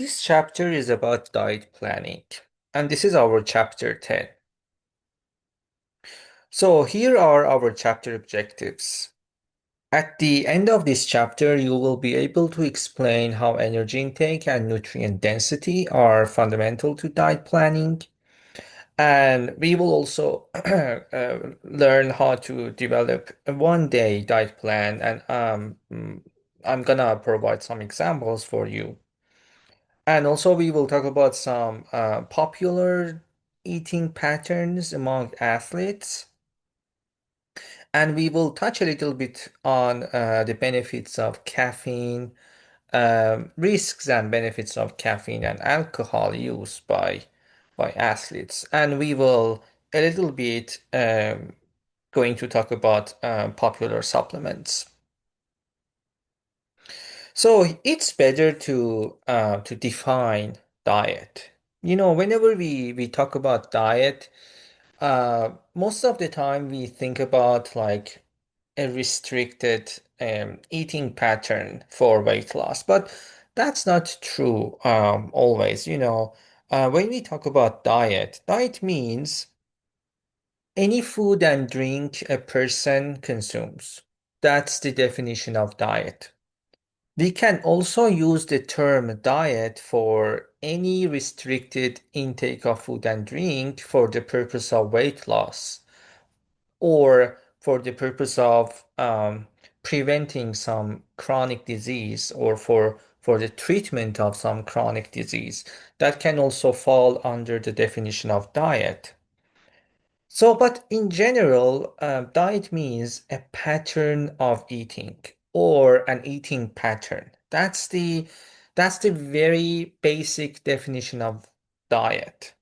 This chapter is about diet planning, and this is our chapter 10. So here are our chapter objectives. At the end of this chapter, you will be able to explain how energy intake and nutrient density are fundamental to diet planning. And we will also learn how to develop a one-day diet plan. And I'm gonna provide some examples for you. And also, we will talk about some popular eating patterns among athletes. And we will touch a little bit on the benefits of caffeine, risks and benefits of caffeine and alcohol use by athletes. And we will a little bit going to talk about popular supplements. So it's better to define diet. Whenever we talk about diet, most of the time we think about like a restricted eating pattern for weight loss, but that's not true always. When we talk about diet means any food and drink a person consumes. That's the definition of diet. We can also use the term diet for any restricted intake of food and drink for the purpose of weight loss or for the purpose of preventing some chronic disease or for the treatment of some chronic disease. That can also fall under the definition of diet. So, but in general, diet means a pattern of eating or an eating pattern. That's the very basic definition of diet.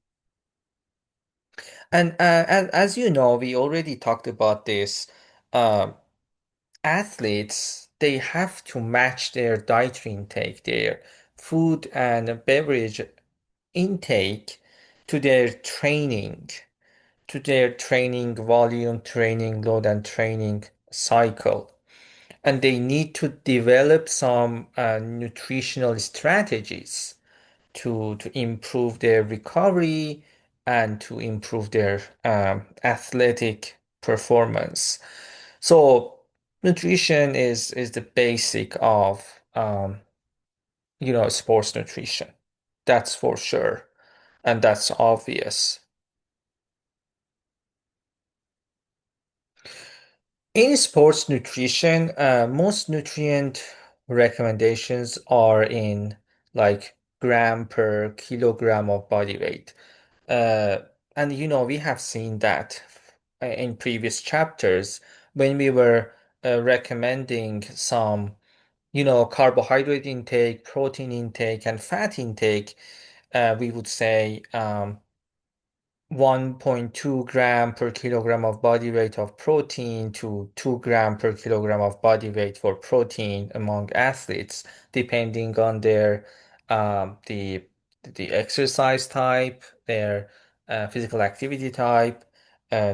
And as you know, we already talked about this. Uh, Athletes, they have to match their dietary intake, their food and beverage intake to their training volume, training load, and training cycle. And they need to develop some nutritional strategies to improve their recovery and to improve their athletic performance. So nutrition is the basic of sports nutrition. That's for sure, and that's obvious. In sports nutrition, most nutrient recommendations are in like gram per kilogram of body weight. Uh, and we have seen that in previous chapters when we were recommending some, carbohydrate intake, protein intake, and fat intake. We would say 1.2 gram per kilogram of body weight of protein to 2 gram per kilogram of body weight for protein among athletes, depending on their the exercise type, their physical activity type,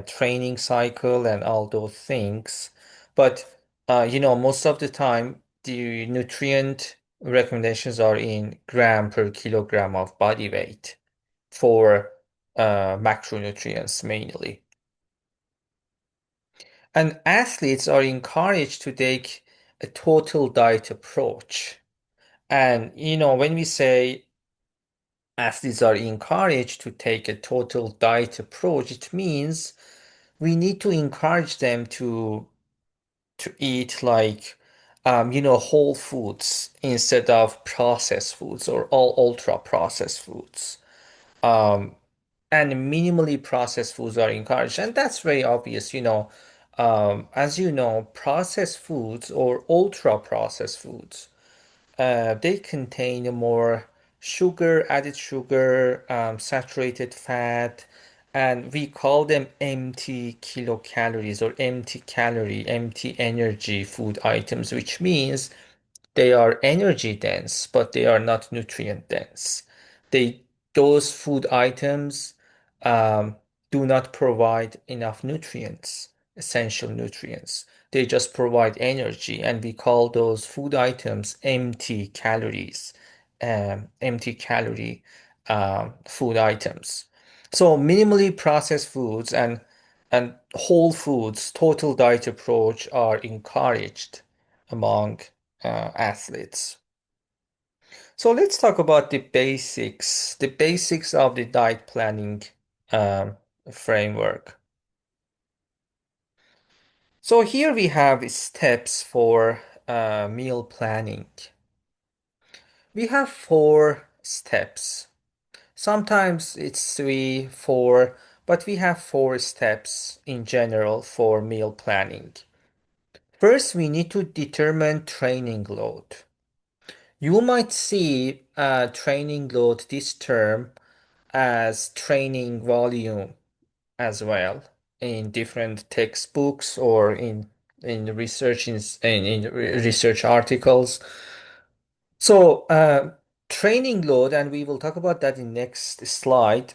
training cycle, and all those things. But most of the time, the nutrient recommendations are in gram per kilogram of body weight for macronutrients mainly. And athletes are encouraged to take a total diet approach. And when we say athletes are encouraged to take a total diet approach, it means we need to encourage them to eat like whole foods instead of processed foods or all ultra processed foods. Um, and minimally processed foods are encouraged. And that's very obvious. As you know, processed foods or ultra processed foods, they contain more sugar, added sugar, saturated fat, and we call them empty kilocalories or empty calorie, empty energy food items, which means they are energy dense, but they are not nutrient dense. They Those food items um, do not provide enough nutrients, essential nutrients. They just provide energy, and we call those food items empty calories, empty calorie food items. So minimally processed foods and whole foods, total diet approach are encouraged among athletes. So let's talk about the basics of the diet planning um, framework. So here we have steps for meal planning. We have four steps. Sometimes it's three, four, but we have four steps in general for meal planning. First, we need to determine training load. You might see training load, this term, as training volume as well in different textbooks or in research in research articles. So training load, and we will talk about that in next slide.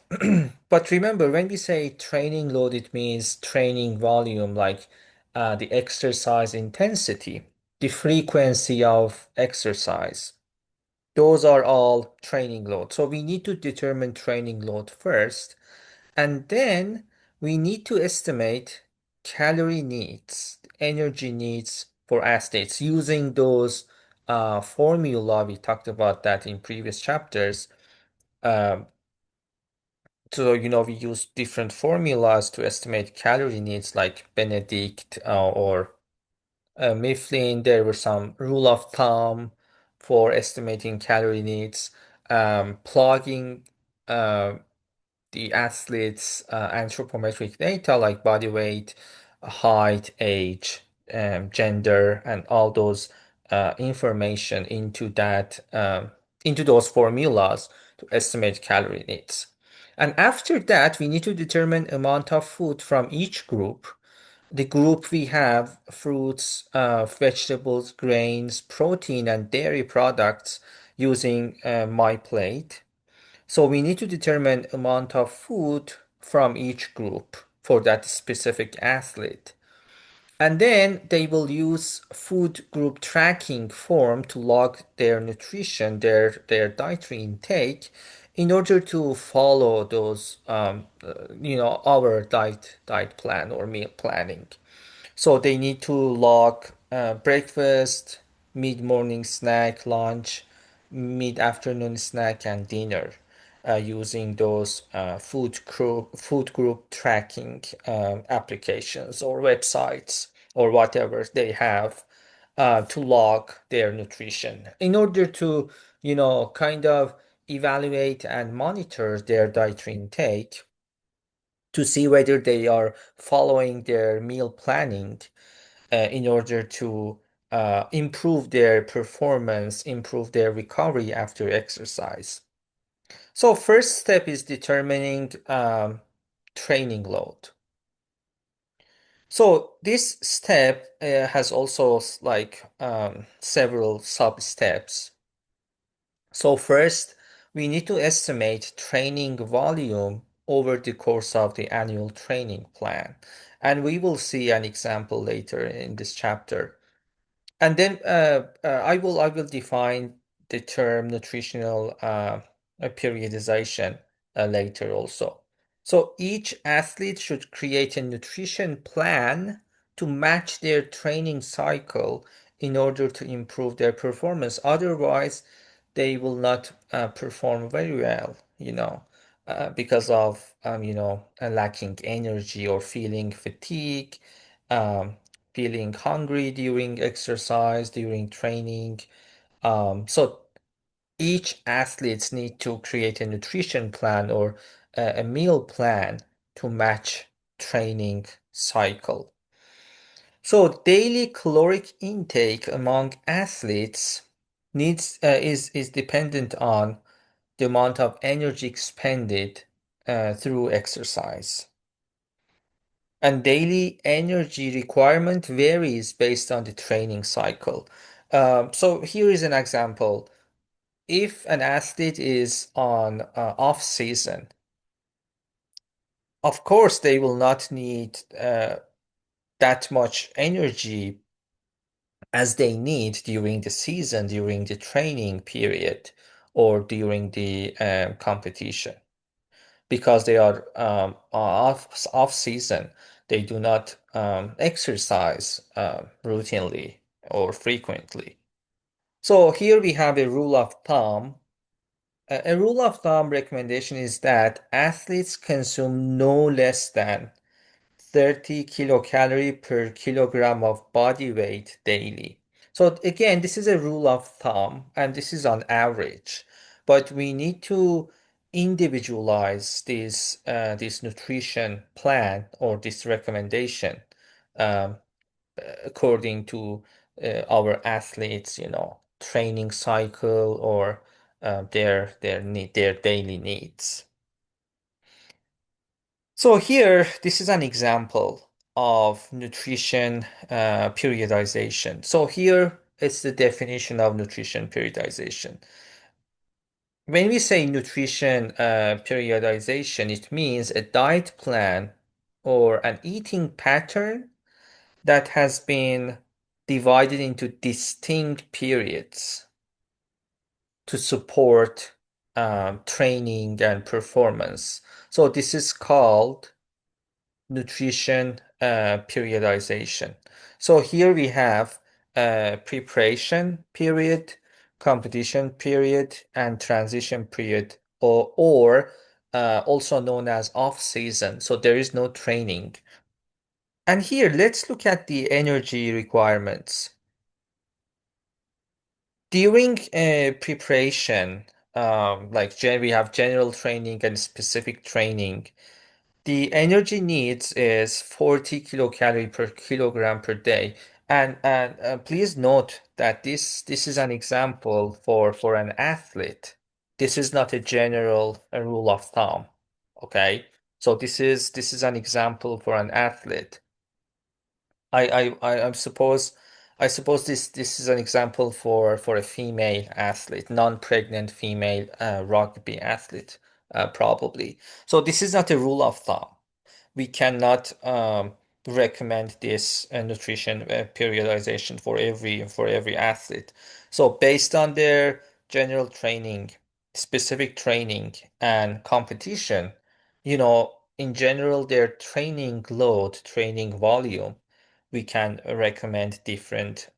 But remember, when we say training load, it means training volume, like the exercise intensity, the frequency of exercise. Those are all training load. So we need to determine training load first, and then we need to estimate calorie needs, energy needs for athletes using those formula. We talked about that in previous chapters. Um, so, we use different formulas to estimate calorie needs like Benedict or Mifflin. There were some rule of thumb for estimating calorie needs, plugging uh, the athletes' anthropometric data like body weight, height, age, gender, and all those information into those formulas to estimate calorie needs. And after that, we need to determine amount of food from each group. The group we have fruits, vegetables, grains, protein, and dairy products using my plate. So we need to determine amount of food from each group for that specific athlete. And then they will use food group tracking form to log their nutrition, their dietary intake, in order to follow those, our diet plan or meal planning. So they need to log breakfast, mid-morning snack, lunch, mid-afternoon snack, and dinner using those food group tracking applications or websites or whatever they have to log their nutrition in order to, kind of evaluate and monitor their dietary intake to see whether they are following their meal planning in order to improve their performance, improve their recovery after exercise. So first step is determining training load. So this step has also like several sub steps. So first, we need to estimate training volume over the course of the annual training plan. And we will see an example later in this chapter. And then I will define the term nutritional periodization later also. So each athlete should create a nutrition plan to match their training cycle in order to improve their performance. Otherwise, they will not perform very well, because of lacking energy or feeling fatigue, um, feeling hungry during exercise, during training. So each athletes need to create a nutrition plan or a meal plan to match training cycle. So daily caloric intake among athletes is dependent on the amount of energy expended through exercise. And daily energy requirement varies based on the training cycle. So here is an example. If an athlete is on off season, of course they will not need that much energy as they need during the season, during the training period. or during the competition because they are off season. They do not exercise routinely or frequently. So here we have a rule of thumb. A rule of thumb recommendation is that athletes consume no less than 30 kilocalorie per kilogram of body weight daily. So again, this is a rule of thumb and this is on average, but we need to individualize this nutrition plan or this recommendation um, according to our athletes, training cycle or their daily needs. So here, this is an example of nutrition periodization. So here it's the definition of nutrition periodization. When we say nutrition periodization, it means a diet plan or an eating pattern that has been divided into distinct periods to support training and performance. So this is called nutrition periodization. So here we have preparation period, competition period, and transition period, or also known as off season. So there is no training. And here, let's look at the energy requirements. During preparation, we have general training and specific training. The energy needs is 40 kilocalorie per kilogram per day. And please note that this is an example for an athlete. This is not a general rule of thumb. Okay? So this is an example for an athlete. I suppose this is an example for a female athlete, non-pregnant female rugby athlete, probably. So this is not a rule of thumb. We cannot recommend this nutrition periodization for every athlete. So based on their general training, specific training, and competition, in general, their training load, training volume, we can recommend different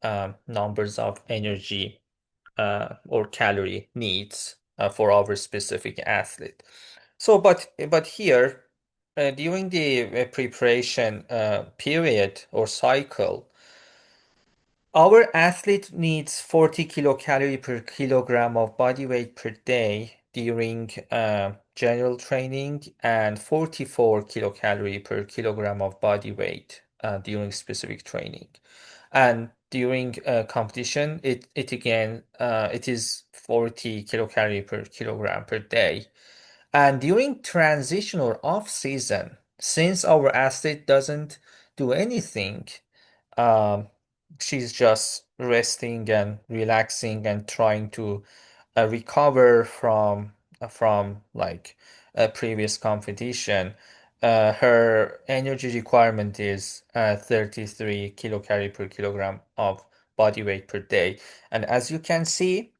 numbers of energy or calorie needs for our specific athlete. So, but here, during the preparation period or cycle, our athlete needs 40 kilocalorie per kilogram of body weight per day during general training and 44 kilocalorie per kilogram of body weight during specific training. And during competition, it is 40 kilocalorie per kilogram per day. And during transition or off season, since our athlete doesn't do anything, um, she's just resting and relaxing and trying to recover from like a previous competition. Her energy requirement is 33 kilocalorie per kilogram of body weight per day. And as you can see,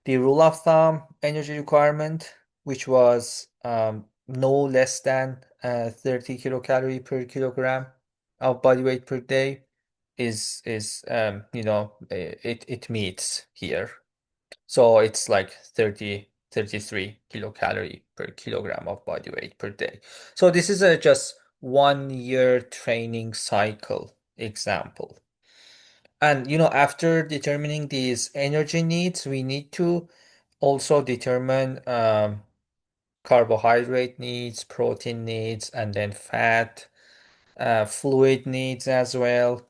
the rule of thumb energy requirement, which was no less than 30 kilocalorie per kilogram of body weight per day, it meets here. So it's like 33 kilocalorie per kilogram of body weight per day. So this is a just 1 year training cycle example. And after determining these energy needs, we need to also determine carbohydrate needs, protein needs, and then fat, fluid needs as well.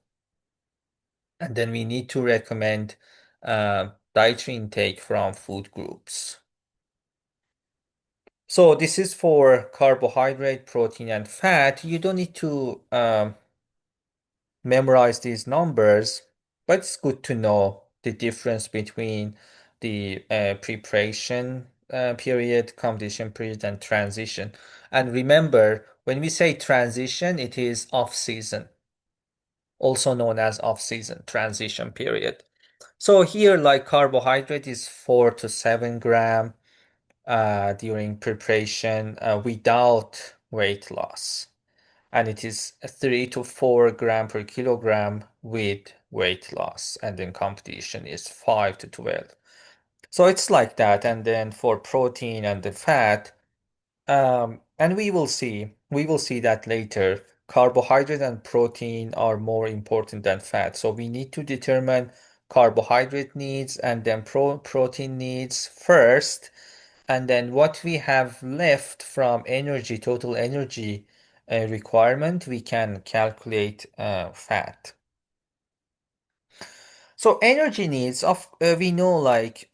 And then we need to recommend dietary intake from food groups. So this is for carbohydrate, protein, and fat. You don't need to memorize these numbers, but it's good to know the difference between the preparation period, competition period, and transition. And remember, when we say transition, it is off season, also known as off season transition period. So here, like carbohydrate is 4 to 7 gram during preparation without weight loss, and it is 3 to 4 gram per kilogram with weight loss, and then competition is 5 to 12. So it's like that, and then for protein and the fat. And we will see that later. Carbohydrate and protein are more important than fat. So we need to determine carbohydrate needs and then protein needs first. And then what we have left from energy, total energy requirement, we can calculate fat. So energy needs of we know like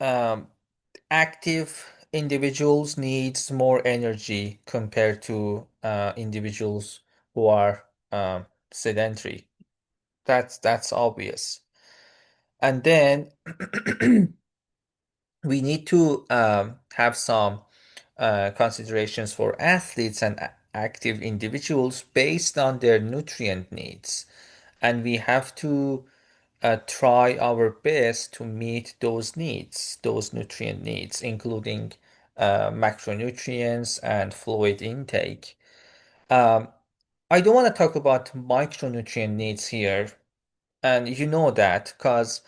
active individuals needs more energy compared to individuals who are sedentary. That's obvious. And then we need to have some considerations for athletes and active individuals based on their nutrient needs. And we have to try our best to meet those needs, those nutrient needs, including macronutrients and fluid intake. Um, I don't want to talk about micronutrient needs here, and you know that because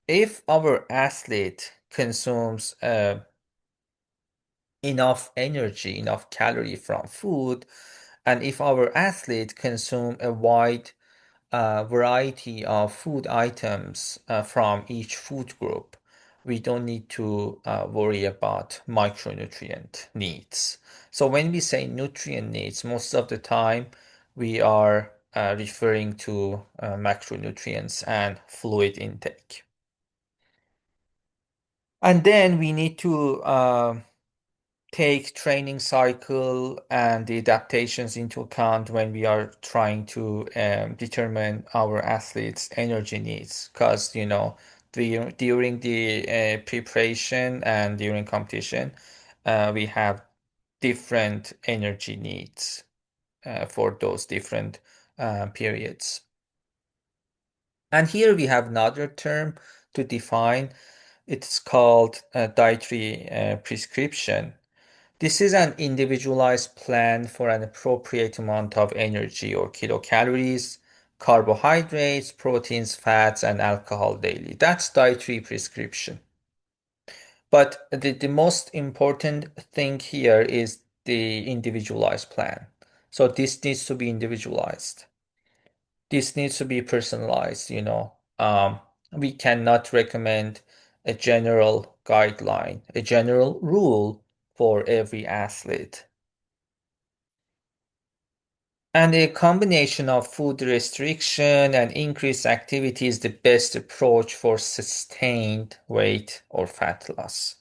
if our athlete consumes enough energy, enough calorie from food, and if our athlete consume a wide variety of food items from each food group, we don't need to worry about micronutrient needs. So when we say nutrient needs, most of the time we are referring to macronutrients and fluid intake. And then we need to take training cycle and the adaptations into account when we are trying to determine our athletes' energy needs. Because, during the preparation and during competition, we have different energy needs for those different periods. And here we have another term to define. It's called dietary prescription. This is an individualized plan for an appropriate amount of energy or kilocalories, carbohydrates, proteins, fats, and alcohol daily. That's dietary prescription. But the most important thing here is the individualized plan. So this needs to be individualized. This needs to be personalized. We cannot recommend a general guideline, a general rule for every athlete. And a combination of food restriction and increased activity is the best approach for sustained weight or fat loss.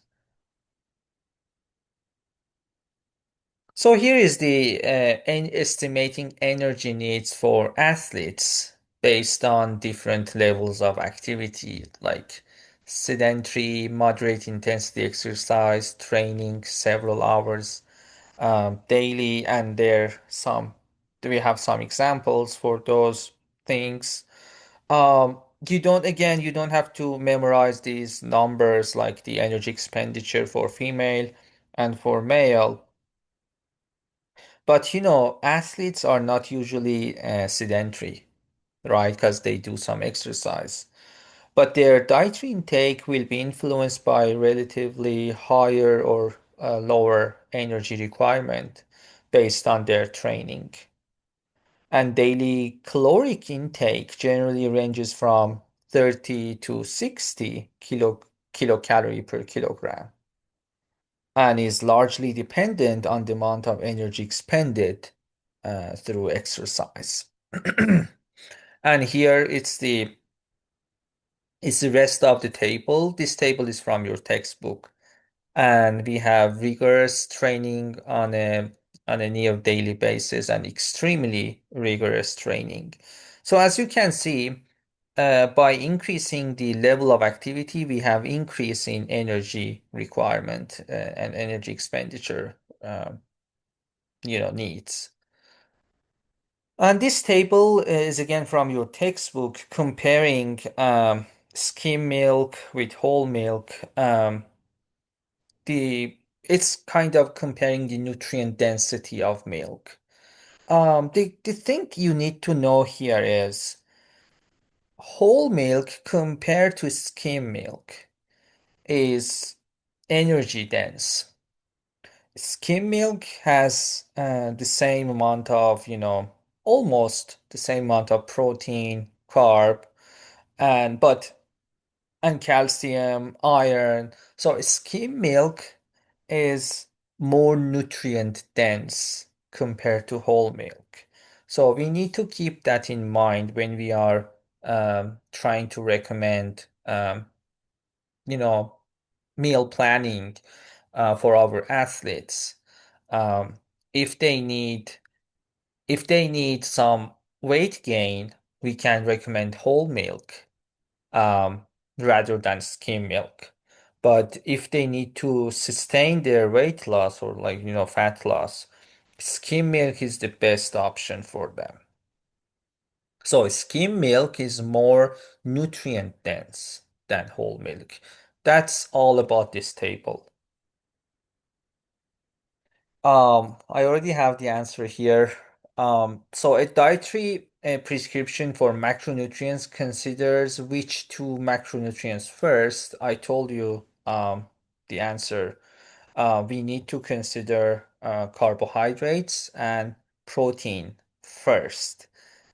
So here is the estimating energy needs for athletes based on different levels of activity, like sedentary, moderate intensity exercise, training several hours daily, and we have some examples for those things. You don't have to memorize these numbers like the energy expenditure for female and for male. But athletes are not usually sedentary, right? Because they do some exercise. But their dietary intake will be influenced by relatively higher or lower energy requirement based on their training. And daily caloric intake generally ranges from 30 to 60 kilocalorie per kilogram and is largely dependent on the amount of energy expended through exercise. And here it's the rest of the table. This table is from your textbook, and we have rigorous training on a near daily basis and extremely rigorous training. So as you can see, by increasing the level of activity, we have increase in energy requirement and energy expenditure, needs. And this table is again from your textbook comparing skim milk with whole milk, the it's kind of comparing the nutrient density of milk. The thing you need to know here is whole milk compared to skim milk is energy dense. Skim milk has the same amount of, almost the same amount of protein, carb, and but and calcium, iron. So skim milk is more nutrient dense compared to whole milk. So we need to keep that in mind when we are trying to recommend, you know, meal planning for our athletes. Um, if they need if they need some weight gain, we can recommend whole milk um, rather than skim milk. But if they need to sustain their weight loss or like, fat loss, skim milk is the best option for them. So skim milk is more nutrient dense than whole milk. That's all about this table. I already have the answer here. So a dietary prescription for macronutrients considers which two macronutrients first. I told you the answer. We need to consider carbohydrates and protein first,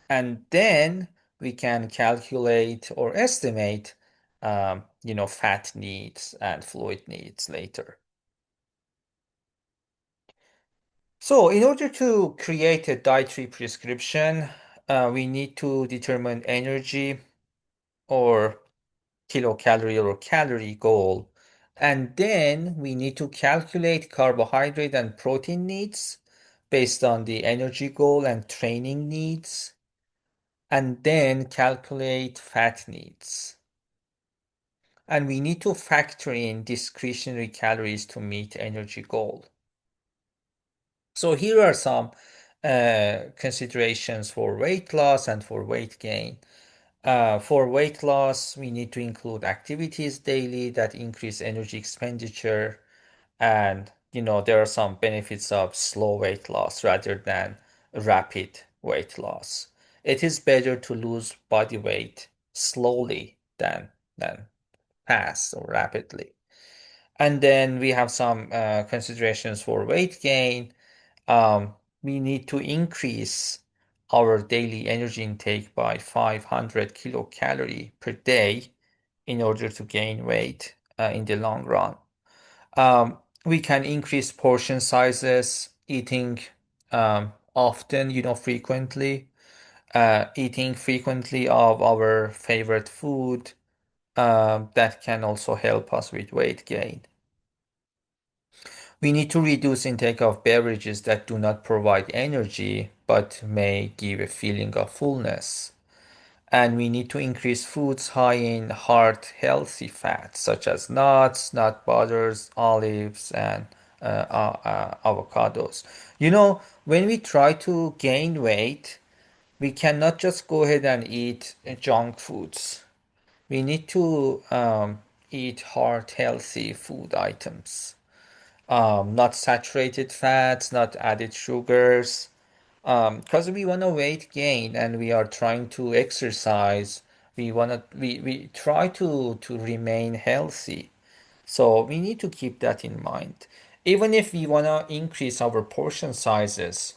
and then we can calculate or estimate, fat needs and fluid needs later. So, in order to create a dietary prescription, we need to determine energy or kilocalorie or calorie goal. And then we need to calculate carbohydrate and protein needs based on the energy goal and training needs. And then calculate fat needs. And we need to factor in discretionary calories to meet energy goal. So here are some considerations for weight loss and for weight gain. For weight loss, we need to include activities daily that increase energy expenditure. And, there are some benefits of slow weight loss rather than rapid weight loss. It is better to lose body weight slowly than fast or rapidly. And then we have some considerations for weight gain. We need to increase our daily energy intake by 500 kilocalorie per day in order to gain weight in the long run. We can increase portion sizes, eating often, frequently, eating frequently of our favorite food. That can also help us with weight gain. We need to reduce intake of beverages that do not provide energy but may give a feeling of fullness. And we need to increase foods high in heart healthy fats, such as nuts, nut butters, olives, and avocados. When we try to gain weight, we cannot just go ahead and eat junk foods. We need to eat heart healthy food items, not saturated fats, not added sugars, because we want to weight gain and we are trying to exercise. We try to remain healthy. So we need to keep that in mind. Even if we want to increase our portion sizes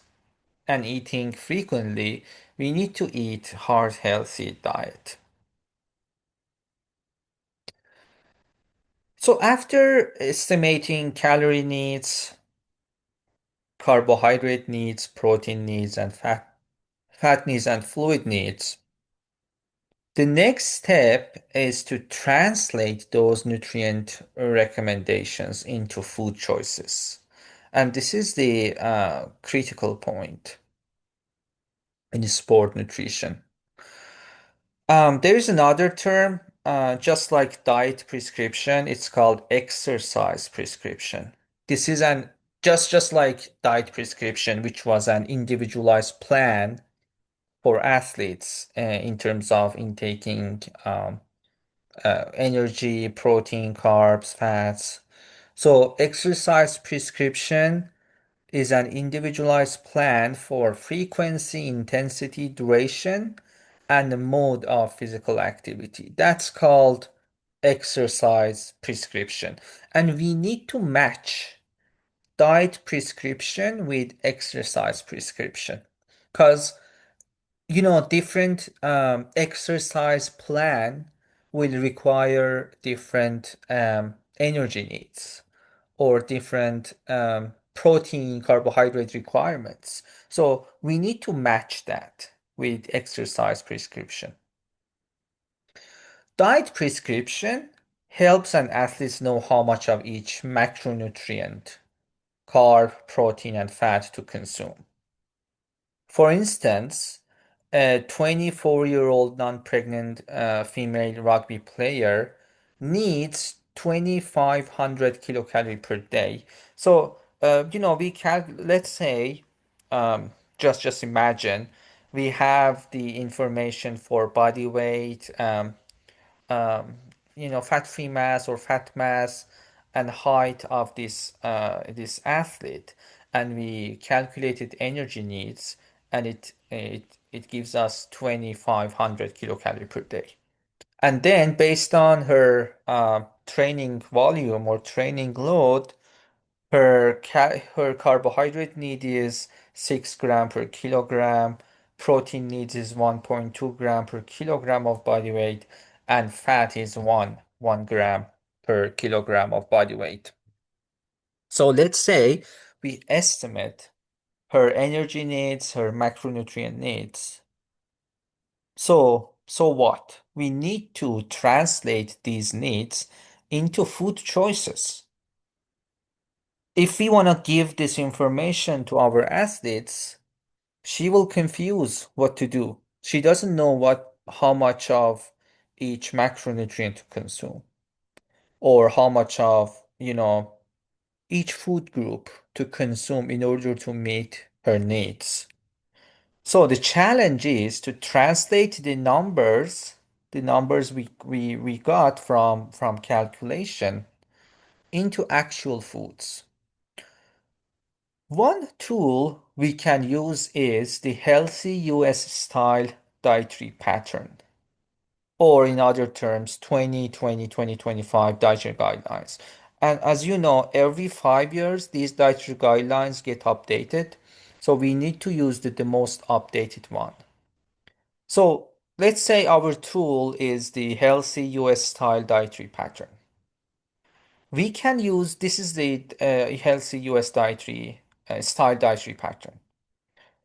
and eating frequently, we need to eat heart healthy diet. So after estimating calorie needs, carbohydrate needs, protein needs, and fat needs and fluid needs, the next step is to translate those nutrient recommendations into food choices. And this is the critical point in sport nutrition. There is another term, just like diet prescription, it's called exercise prescription. This is an just like diet prescription, which was an individualized plan for athletes in terms of intaking energy, protein, carbs, fats. So exercise prescription is an individualized plan for frequency, intensity, duration, and the mode of physical activity. That's called exercise prescription. And we need to match diet prescription with exercise prescription because different exercise plan will require different energy needs or different protein, carbohydrate requirements. So we need to match that with exercise prescription. Diet prescription helps an athlete know how much of each macronutrient, carb, protein, and fat to consume. For instance, a 24-year-old non-pregnant female rugby player needs 2,500 kilocalorie per day. So, let's say, just imagine we have the information for body weight, um, fat-free mass or fat mass and height of this athlete, and we calculated energy needs, and it gives us 2,500 kilocalorie per day. And then based on her training volume or training load, her carbohydrate need is 6 gram per kilogram, protein needs is 1.2 gram per kilogram of body weight, and fat is 1 gram per kilogram of body weight. So let's say we estimate her energy needs, her macronutrient needs. So what? We need to translate these needs into food choices. If we want to give this information to our athletes, she will confuse what to do. She doesn't know how much of each macronutrient to consume or how much of, each food group to consume in order to meet her needs. So the challenge is to translate the numbers we got from calculation into actual foods. One tool we can use is the Healthy US Style Dietary Pattern, or in other terms, 2020-2025 dietary guidelines. And as you know, every 5 years, these dietary guidelines get updated. So we need to use the most updated one. So let's say our tool is the Healthy US Style Dietary Pattern. We can use, this is the Healthy US Dietary Style Dietary Pattern.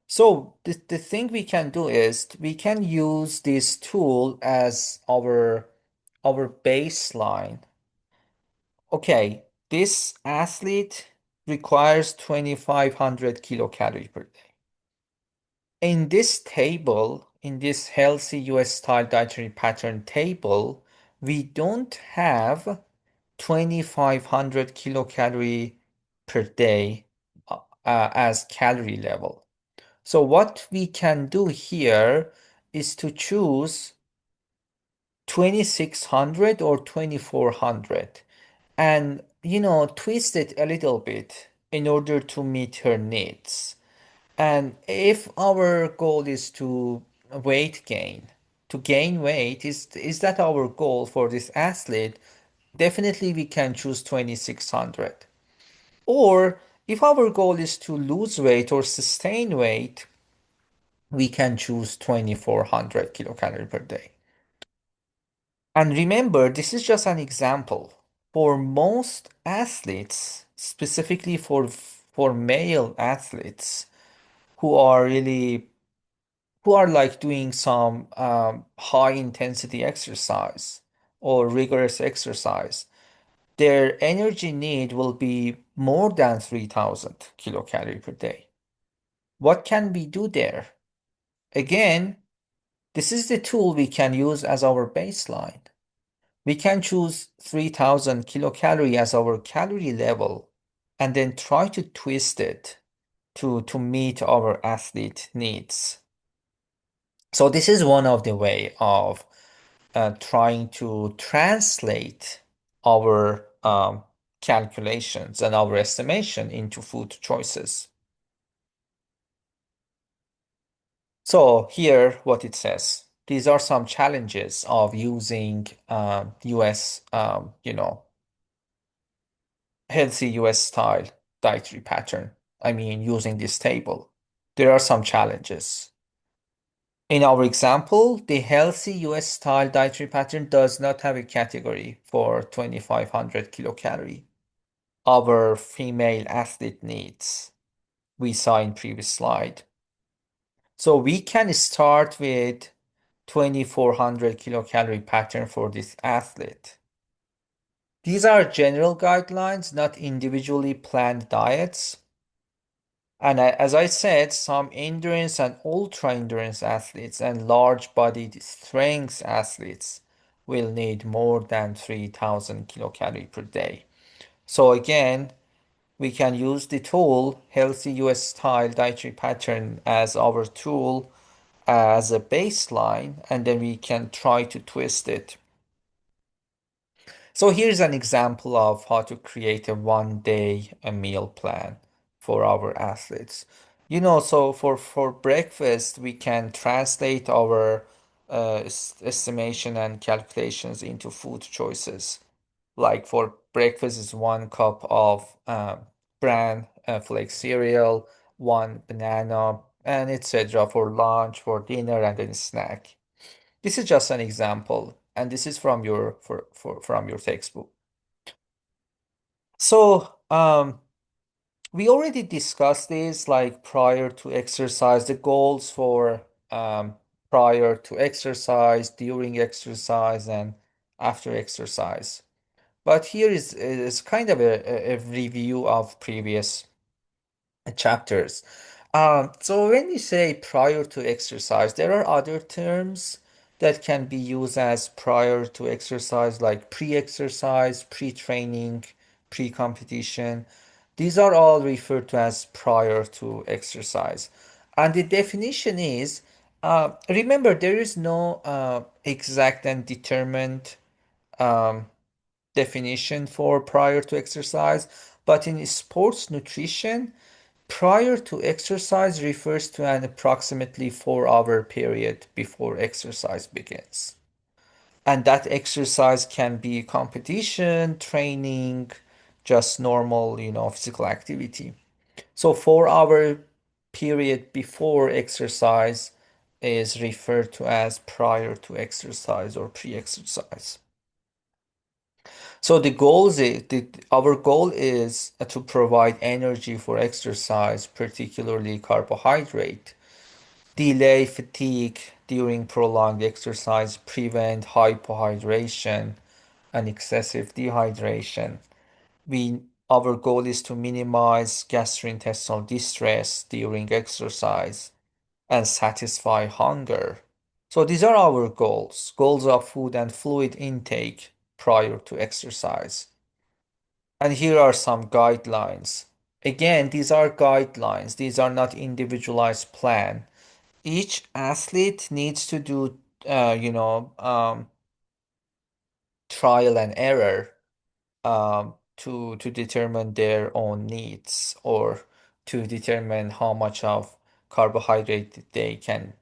So the thing we can do is we can use this tool as our baseline. Okay, this athlete requires 2,500 kilocalories per day. In this table, in this healthy US style dietary pattern table, we don't have 2,500 kilocalorie per day as calorie level. So what we can do here is to choose 2,600 or 2,400 and twist it a little bit in order to meet her needs. And if our goal is to weight gain, to gain weight, is that our goal for this athlete? Definitely we can choose 2,600. Or if our goal is to lose weight or sustain weight, we can choose 2,400 kilocalorie per day. And remember, this is just an example. For most athletes, specifically for male athletes who are really who are like doing some high intensity exercise or rigorous exercise, their energy need will be more than 3,000 kilocalorie per day. What can we do there? Again, this is the tool we can use as our baseline. We can choose 3,000 kilocalorie as our calorie level and then try to twist it to meet our athlete needs. So this is one of the way of trying to translate our calculations and our estimation into food choices. So here, what it says, these are some challenges of using US, healthy US style dietary pattern. I mean, using this table. There are some challenges. In our example, the healthy US style dietary pattern does not have a category for 2500 kilocalorie. Our female athlete needs, we saw in previous slide. So we can start with 2400 kilocalorie pattern for this athlete. These are general guidelines, not individually planned diets. And as I said, some endurance and ultra endurance athletes and large bodied strength athletes will need more than 3000 kilocalorie per day. So again, we can use the tool Healthy US Style Dietary Pattern as our tool as a baseline, and then we can try to twist it. So here's an example of how to create a 1 day a meal plan for our athletes. So for breakfast, we can translate our estimation and calculations into food choices. Like for breakfast is 1 cup of bran flake cereal, one banana, and etc. For lunch, for dinner, and then snack. This is just an example, and this is from from your textbook. So, we already discussed this like prior to exercise, the goals for prior to exercise, during exercise, and after exercise. But here is kind of a review of previous chapters. So when we say prior to exercise, there are other terms that can be used as prior to exercise, like pre-exercise, pre-training, pre-competition. These are all referred to as prior to exercise. And the definition is, remember, there is no exact and determined um, definition for prior to exercise, but in sports nutrition, prior to exercise refers to an approximately 4 hour period before exercise begins. And that exercise can be competition, training, just normal, physical activity. So 4 hour period before exercise is referred to as prior to exercise or pre-exercise. So our goal is to provide energy for exercise, particularly carbohydrate, delay fatigue during prolonged exercise, prevent hypohydration and excessive dehydration. Our goal is to minimize gastrointestinal distress during exercise and satisfy hunger. So these are our goals of food and fluid intake prior to exercise. And here are some guidelines. Again, these are guidelines. These are not individualized plan. Each athlete needs to do, trial and error to determine their own needs or to determine how much of carbohydrate they can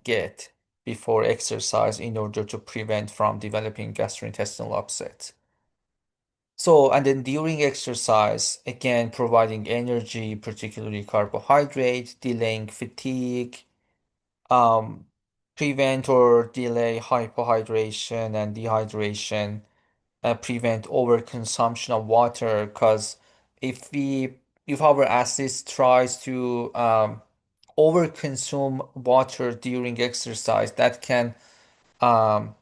get before exercise in order to prevent from developing gastrointestinal upset. So, and then during exercise, again, providing energy, particularly carbohydrate, delaying fatigue, um, prevent or delay hypohydration and dehydration, prevent overconsumption of water. Because if we, if our athletes tries to overconsume water during exercise, that can um,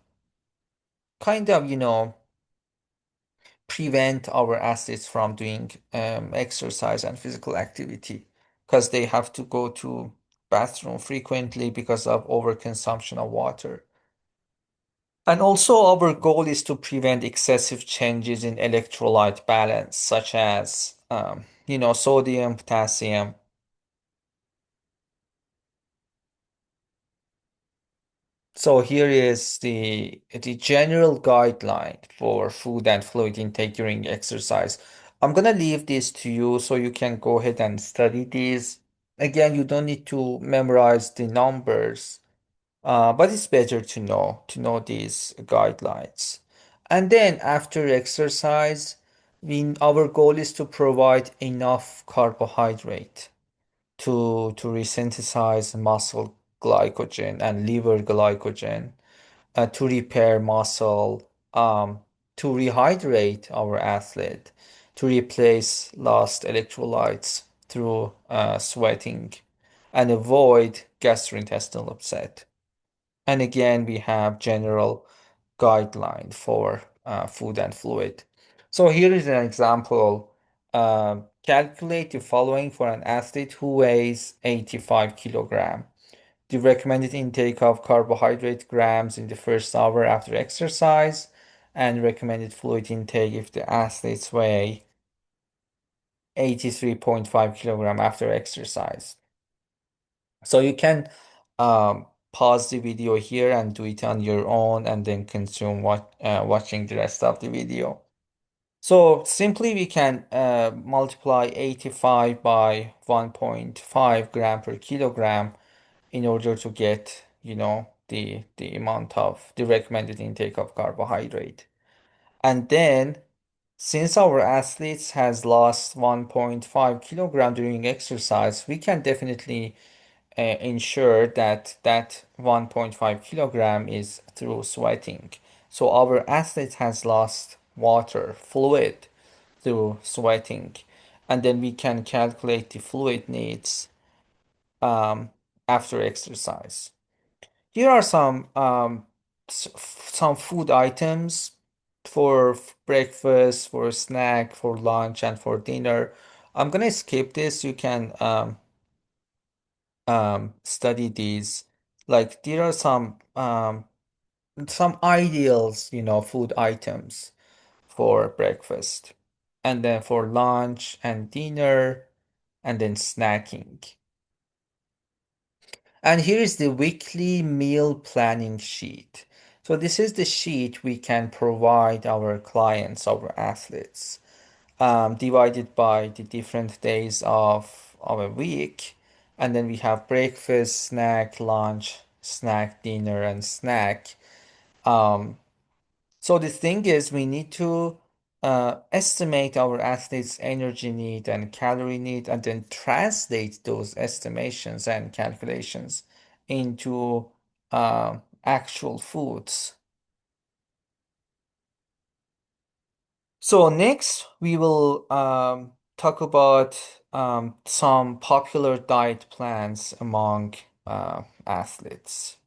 kind of, prevent our athletes from doing exercise and physical activity because they have to go to bathroom frequently because of overconsumption of water. And also our goal is to prevent excessive changes in electrolyte balance, such as sodium, potassium. So here is the general guideline for food and fluid intake during exercise. I'm gonna leave this to you so you can go ahead and study these. Again, you don't need to memorize the numbers, but it's better to know these guidelines. And then after exercise, our goal is to provide enough carbohydrate to resynthesize muscle glycogen and liver glycogen, to repair muscle, to rehydrate our athlete, to replace lost electrolytes through sweating, and avoid gastrointestinal upset. And again, we have general guideline for food and fluid. So here is an example. Calculate the following for an athlete who weighs 85 kilogram. The recommended intake of carbohydrate grams in the first hour after exercise, and recommended fluid intake if the athletes weigh 83.5 kilogram after exercise. So you can pause the video here and do it on your own and then consume watching the rest of the video. So simply we can multiply 85 by 1.5 gram per kilogram in order to get, the amount of the recommended intake of carbohydrate. And then since our athletes has lost 1.5 kilogram during exercise, we can definitely ensure that that 1.5 kilogram is through sweating. So our athlete has lost water, fluid through sweating. And then we can calculate the fluid needs um, after exercise. Here are some food items for breakfast, for snack, for lunch, and for dinner. I'm gonna skip this. You can study these. Like there are some ideals, food items for breakfast, and then for lunch and dinner, and then snacking. And here is the weekly meal planning sheet. So this is the sheet we can provide our clients, our athletes, divided by the different days of a week. And then we have breakfast, snack, lunch, snack, dinner, and snack. Um, so the thing is, we need to estimate our athletes' energy need and calorie need, and then translate those estimations and calculations into actual foods. So next, we will talk about some popular diet plans among athletes.